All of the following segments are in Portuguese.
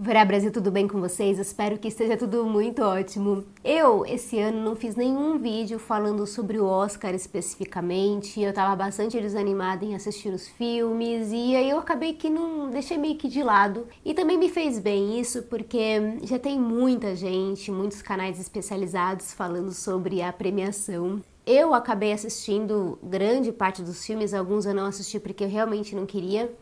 Verá Brasil, tudo bem com vocês? Espero que esteja tudo muito ótimo. Eu, esse ano, não fiz nenhum vídeo falando sobre o Oscar especificamente. Eu tava bastante desanimada em assistir os filmes e aí eu acabei que não deixei meio que de lado. E também me fez bem isso porque já tem muita gente, muitos canais especializados falando sobre a premiação. Eu acabei assistindo grande parte dos filmes, alguns eu não assisti porque eu realmente não queria.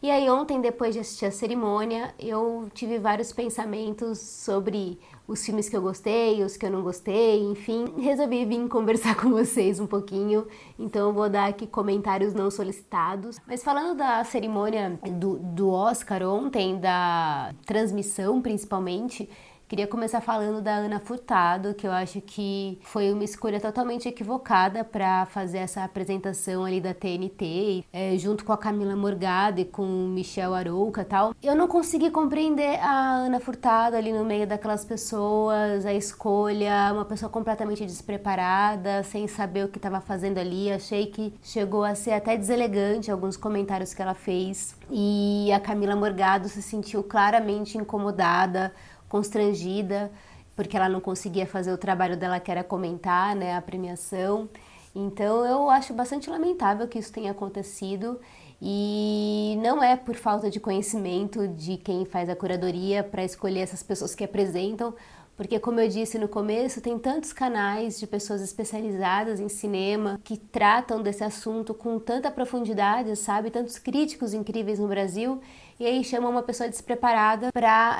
E aí ontem, depois de assistir a cerimônia, eu tive vários pensamentos sobre os filmes que eu gostei, os que eu não gostei, enfim. Resolvi vir conversar com vocês um pouquinho, então eu vou dar aqui comentários não solicitados. Mas falando da cerimônia do Oscar ontem, da transmissão principalmente, queria começar falando da Ana Furtado, que eu acho que foi uma escolha totalmente equivocada para fazer essa apresentação ali da TNT, junto com a Camila Morgado e com o Michel Arouca e tal. Eu não consegui compreender a Ana Furtado ali no meio daquelas pessoas, a escolha, uma pessoa completamente despreparada, sem saber o que estava fazendo ali. Achei que chegou a ser até deselegante alguns comentários que ela fez. E a Camila Morgado se sentiu claramente incomodada, constrangida, porque ela não conseguia fazer o trabalho dela, que era comentar, né, a premiação. Então eu acho bastante lamentável que isso tenha acontecido e não é por falta de conhecimento de quem faz a curadoria para escolher essas pessoas que apresentam, porque como eu disse no começo, tem tantos canais de pessoas especializadas em cinema que tratam desse assunto com tanta profundidade, sabe? Tantos críticos incríveis no Brasil, e aí chamam uma pessoa despreparada para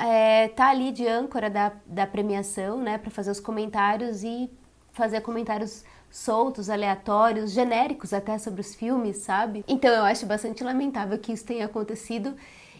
tá ali de âncora da premiação, né? Para fazer os comentários e fazer comentários soltos, aleatórios, genéricos até sobre os filmes, sabe? Então eu acho bastante lamentável que isso tenha acontecido.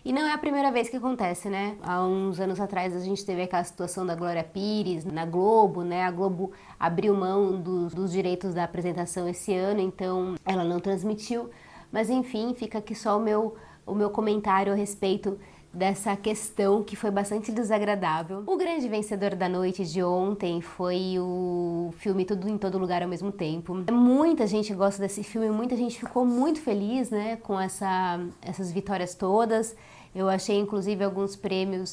E não é a primeira vez que acontece, né? Há uns anos atrás a gente teve aquela situação da Glória Pires na Globo, né? A Globo abriu mão dos direitos da apresentação esse ano, então ela não transmitiu. Mas enfim, fica aqui só o meu comentário a respeito dessa questão que foi bastante desagradável. O grande vencedor da noite de ontem foi o filme Tudo em Todo Lugar ao Mesmo Tempo. Muita gente gosta desse filme, muita gente ficou muito feliz, né, com essas vitórias todas. Eu achei inclusive alguns prêmios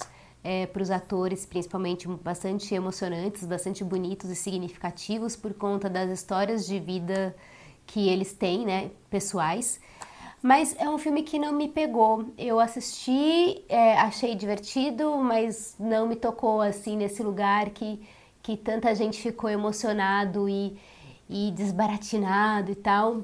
para os atores, principalmente bastante emocionantes, bastante bonitos e significativos por conta das histórias de vida que eles têm, né, pessoais. Mas é um filme que não me pegou. Eu assisti, achei divertido, mas não me tocou assim nesse lugar que tanta gente ficou emocionado e desbaratinado e tal.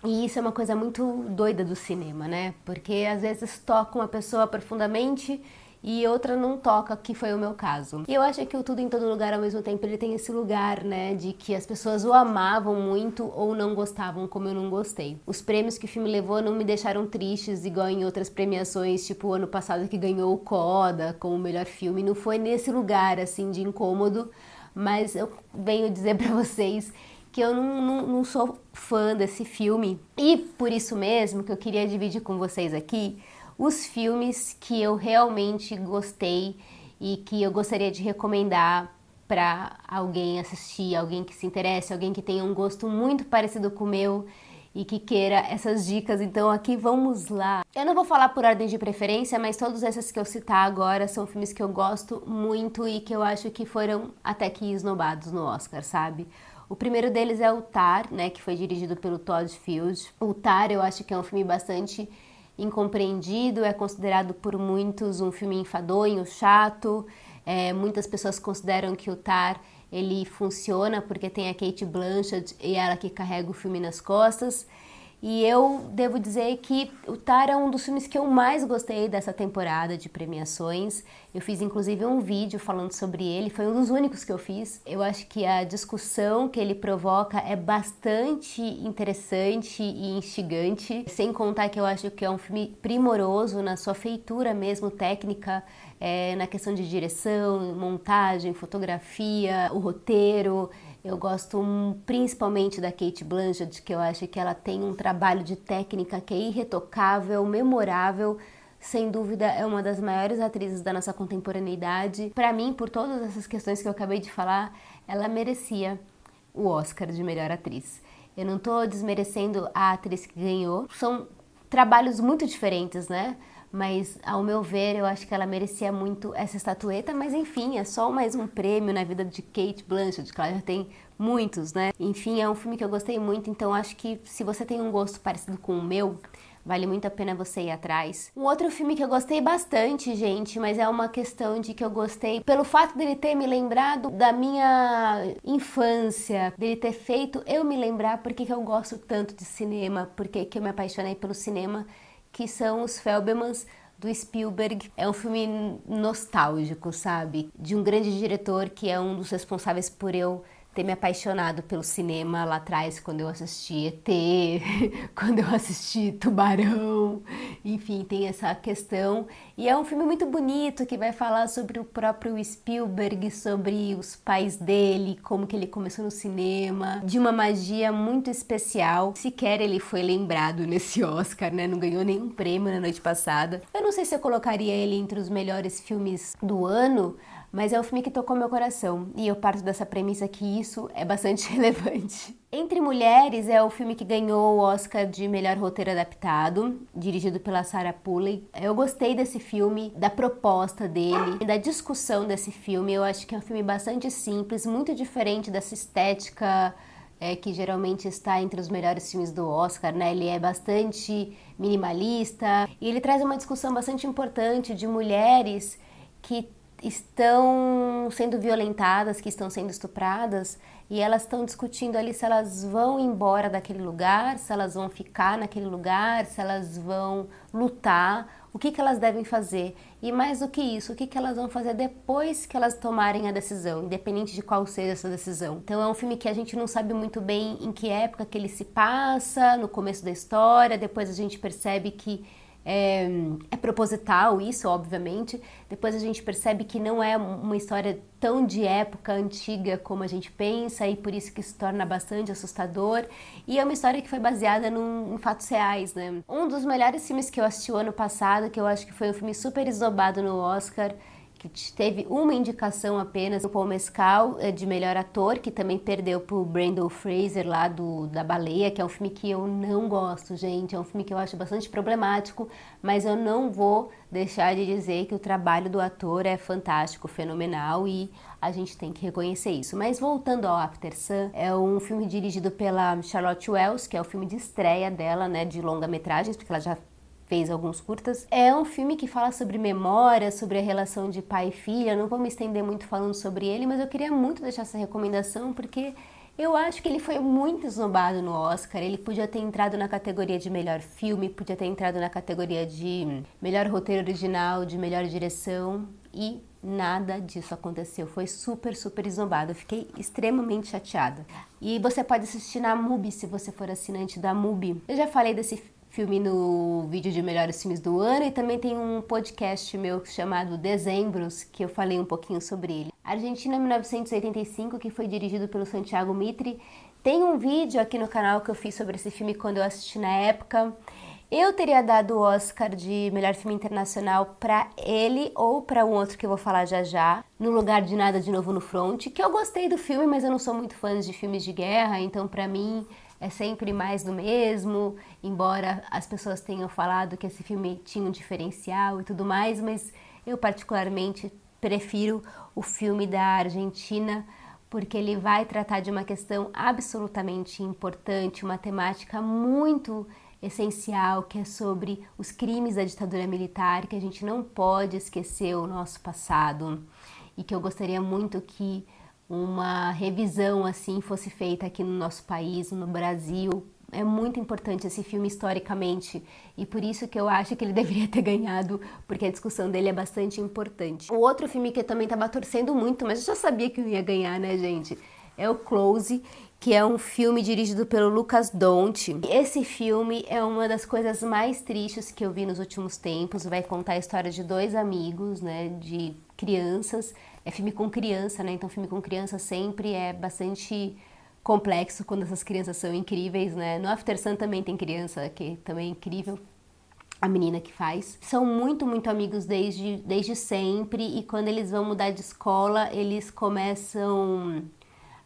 E isso é uma coisa muito doida do cinema, né? Porque às vezes toca uma pessoa profundamente e outra não toca, que foi o meu caso. E eu acho que o Tudo em Todo Lugar ao Mesmo Tempo, ele tem esse lugar, né, de que as pessoas o amavam muito ou não gostavam, como eu não gostei. Os prêmios que o filme levou não me deixaram tristes, igual em outras premiações, tipo o ano passado que ganhou o Coda como o melhor filme. Não foi nesse lugar, assim, de incômodo, mas eu venho dizer pra vocês que eu não sou fã desse filme. E por isso mesmo que eu queria dividir com vocês aqui os filmes que eu realmente gostei e que eu gostaria de recomendar para alguém assistir, alguém que se interesse, alguém que tenha um gosto muito parecido com o meu e que queira essas dicas. Então aqui vamos lá. Eu não vou falar por ordem de preferência, mas todos esses que eu citar agora são filmes que eu gosto muito e que eu acho que foram até que esnobados no Oscar, sabe? O primeiro deles é o Tar, né, que foi dirigido pelo Todd Field. O Tar eu acho que é um filme bastante incompreendido, é considerado por muitos um filme enfadonho, chato. Muitas pessoas consideram que o Tar ele funciona porque tem a Cate Blanchett e ela que carrega o filme nas costas. E eu devo dizer que o Tar é um dos filmes que eu mais gostei dessa temporada de premiações. Eu fiz inclusive um vídeo falando sobre ele, foi um dos únicos que eu fiz. Eu acho que a discussão que ele provoca é bastante interessante e instigante. Sem contar que eu acho que é um filme primoroso na sua feitura mesmo, técnica, na questão de direção, montagem, fotografia, o roteiro. Eu gosto principalmente da Cate Blanchett, que eu acho que ela tem um trabalho de técnica que é irretocável, memorável. Sem dúvida é uma das maiores atrizes da nossa contemporaneidade. Para mim, por todas essas questões que eu acabei de falar, ela merecia o Oscar de melhor atriz. Eu não tô desmerecendo a atriz que ganhou. São trabalhos muito diferentes, né? mas ao meu ver eu acho que ela merecia muito essa estatueta, mas enfim, é só mais um prêmio na vida de Cate Blanchett, que ela já tem muitos, né? Enfim, é um filme que eu gostei muito, então acho que se você tem um gosto parecido com o meu, vale muito a pena você ir atrás. Um outro filme que eu gostei bastante, gente, mas é uma questão de que eu gostei pelo fato dele ter me lembrado da minha infância, dele ter feito eu me lembrar porque que eu gosto tanto de cinema, porque que eu me apaixonei pelo cinema, que são os Fabelmans do Spielberg. É um filme nostálgico, sabe? De um grande diretor que é um dos responsáveis por eu ter me apaixonado pelo cinema lá atrás, quando eu assisti E.T., quando eu assisti Tubarão, enfim, tem essa questão. E é um filme muito bonito, que vai falar sobre o próprio Spielberg, sobre os pais dele, como que ele começou no cinema, de uma magia muito especial. Sequer ele foi lembrado nesse Oscar, né? Não ganhou nenhum prêmio na noite passada. Eu não sei se eu colocaria ele entre os melhores filmes do ano, mas é um filme que tocou meu coração, e eu parto dessa premissa que isso é bastante relevante. Entre Mulheres é o filme que ganhou o Oscar de melhor roteiro adaptado, dirigido pela Sarah Polley. Eu gostei desse filme, da proposta dele, da discussão desse filme. Eu acho que é um filme bastante simples, muito diferente dessa estética que geralmente está entre os melhores filmes do Oscar, né? Ele é bastante minimalista e ele traz uma discussão bastante importante de mulheres que estão sendo violentadas, que estão sendo estupradas, e elas estão discutindo ali se elas vão embora daquele lugar, se elas vão ficar naquele lugar, se elas vão lutar, o que elas devem fazer. E mais do que isso, o que elas vão fazer depois que elas tomarem a decisão, independente de qual seja essa decisão. Então é um filme que a gente não sabe muito bem em que época que ele se passa, no começo da história, depois a gente percebe que é proposital isso, obviamente. Depois a gente percebe que não é uma história tão de época antiga como a gente pensa, e por isso que se torna bastante assustador. E é uma história que foi baseada em fatos reais, né? Um dos melhores filmes que eu assisti o ano passado, que eu acho que foi um filme super esnobado no Oscar, que teve uma indicação apenas, o Paul Mescal, de melhor ator, que também perdeu pro Brendan Fraser lá da Baleia, que é um filme que eu não gosto, gente, é um filme que eu acho bastante problemático, mas eu não vou deixar de dizer que o trabalho do ator é fantástico, fenomenal, e a gente tem que reconhecer isso. Mas voltando ao After Sun, é um filme dirigido pela Charlotte Wells, que é o filme de estreia dela, né, de longa-metragens, porque ela já fez alguns curtas. É um filme que fala sobre memória, sobre a relação de pai e filha. Eu não vou me estender muito falando sobre ele, mas eu queria muito deixar essa recomendação porque eu acho que ele foi muito esnobado no Oscar. Ele podia ter entrado na categoria de melhor filme, podia ter entrado na categoria de melhor roteiro original, de melhor direção, e nada disso aconteceu. Foi super, super esnobado. Eu fiquei extremamente chateada. E você pode assistir na MUBI, se você for assinante da MUBI. Eu já falei desse filme no vídeo de melhores filmes do ano, e também tem um podcast meu chamado Dezembros, que eu falei um pouquinho sobre ele. Argentina 1985, que foi dirigido pelo Santiago Mitre. Tem um vídeo aqui no canal que eu fiz sobre esse filme quando eu assisti na época. Eu teria dado o Oscar de melhor filme internacional para ele ou para um outro que eu vou falar já já, No Lugar de Nada de Novo no Front, que eu gostei do filme, mas eu não sou muito fã de filmes de guerra, então para mim é sempre mais do mesmo, embora as pessoas tenham falado que esse filme tinha um diferencial e tudo mais, mas eu particularmente prefiro o filme da Argentina, porque ele vai tratar de uma questão absolutamente importante, uma temática muito essencial, que é sobre os crimes da ditadura militar, que a gente não pode esquecer o nosso passado, e que eu gostaria muito que uma revisão assim fosse feita aqui no nosso país, no Brasil. É muito importante esse filme historicamente, e por isso que eu acho que ele deveria ter ganhado, porque a discussão dele é bastante importante. O outro filme que eu também estava torcendo muito, mas eu já sabia que eu ia ganhar, né, gente? É o Close, que é um filme dirigido pelo Lucas Donte. Esse filme é uma das coisas mais tristes que eu vi nos últimos tempos. Vai contar a história de dois amigos, né, de crianças. É filme com criança, né? Então filme com criança sempre é bastante complexo quando essas crianças são incríveis, né? No After Sun também tem criança que também é incrível, a menina que faz. São muito, muito amigos desde sempre, e quando eles vão mudar de escola, eles começam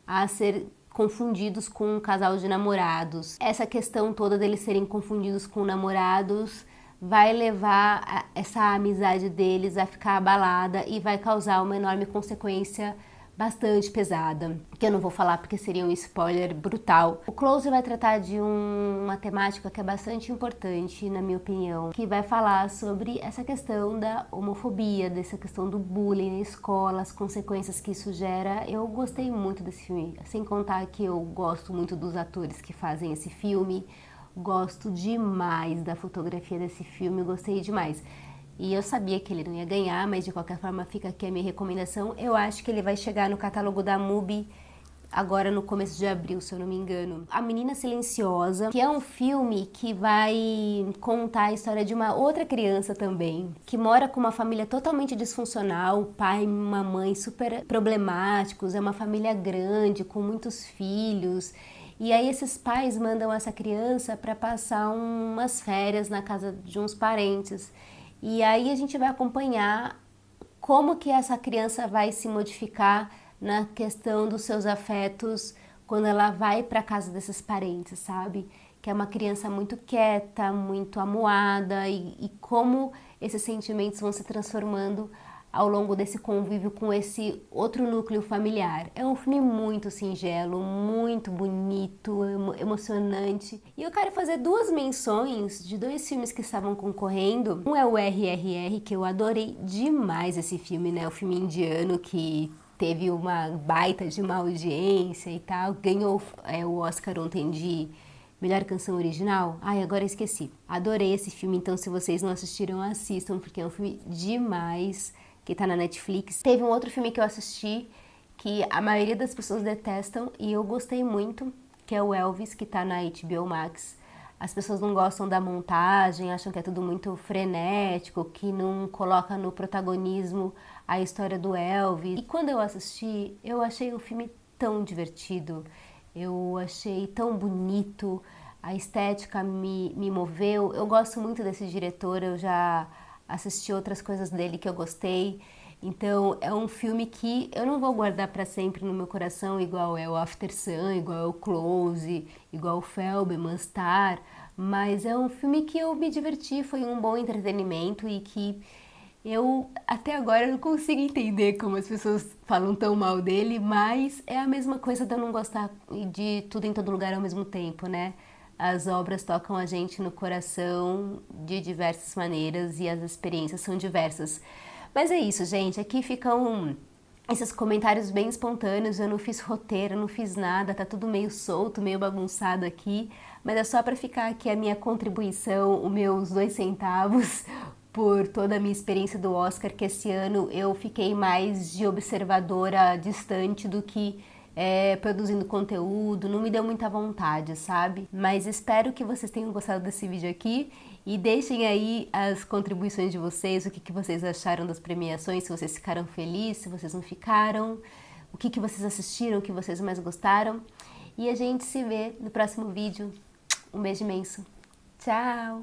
a ser confundidos com um casal de namorados. Essa questão toda deles serem confundidos com namorados vai levar essa amizade deles a ficar abalada e vai causar uma enorme consequência bastante pesada, que eu não vou falar porque seria um spoiler brutal. O Close vai tratar de uma temática que é bastante importante, na minha opinião, que vai falar sobre essa questão da homofobia, dessa questão do bullying na escola, as consequências que isso gera. Eu gostei muito desse filme, sem contar que eu gosto muito dos atores que fazem esse filme, gosto demais da fotografia desse filme, gostei demais. E eu sabia que ele não ia ganhar, mas de qualquer forma fica aqui a minha recomendação. Eu acho que ele vai chegar no catálogo da MUBI agora no começo de abril, se eu não me engano. A Menina Silenciosa, que é um filme que vai contar a história de uma outra criança também, que mora com uma família totalmente disfuncional, pai e uma mãe super problemáticos, é uma família grande, com muitos filhos. E aí esses pais mandam essa criança para passar umas férias na casa de uns parentes. E aí a gente vai acompanhar como que essa criança vai se modificar na questão dos seus afetos quando ela vai para casa desses parentes, sabe? Que é uma criança muito quieta, muito amuada e como esses sentimentos vão se transformando ao longo desse convívio com esse outro núcleo familiar. É um filme muito singelo, muito bonito, emocionante. E eu quero fazer duas menções de dois filmes que estavam concorrendo. Um é o RRR, que eu adorei demais esse filme, né? O filme indiano que teve uma baita de uma audiência e tal. Ganhou o Oscar ontem de melhor canção original. Ai, agora eu esqueci. Adorei esse filme, então se vocês não assistiram, assistam, porque é um filme demais, que tá na Netflix. Teve um outro filme que eu assisti, que a maioria das pessoas detestam, e eu gostei muito, que é o Elvis, que tá na HBO Max. As pessoas não gostam da montagem, acham que é tudo muito frenético, que não coloca no protagonismo a história do Elvis. E quando eu assisti, eu achei o filme tão divertido, eu achei tão bonito, a estética me moveu. Eu gosto muito desse diretor, eu já assisti outras coisas dele que eu gostei. Então é um filme que eu não vou guardar para sempre no meu coração, igual é o After Sun, igual é o Close, igual o Fabelman, Star, mas é um filme que eu me diverti, foi um bom entretenimento e que eu até agora não consigo entender como as pessoas falam tão mal dele, mas é a mesma coisa de eu não gostar de Tudo em Todo Lugar ao mesmo tempo, né? As obras tocam a gente no coração de diversas maneiras e as experiências são diversas. Mas é isso, gente. Aqui ficam esses comentários bem espontâneos. Eu não fiz roteiro, eu não fiz nada, tá tudo meio solto, meio bagunçado aqui. Mas é só para ficar aqui a minha contribuição, os meus 2 centavos por toda a minha experiência do Oscar, que esse ano eu fiquei mais de observadora distante do que produzindo conteúdo, não me deu muita vontade, sabe? Mas espero que vocês tenham gostado desse vídeo aqui e deixem aí as contribuições de vocês, o que vocês acharam das premiações, se vocês ficaram felizes, se vocês não ficaram, o que vocês assistiram, o que vocês mais gostaram. E a gente se vê no próximo vídeo. Um beijo imenso. Tchau!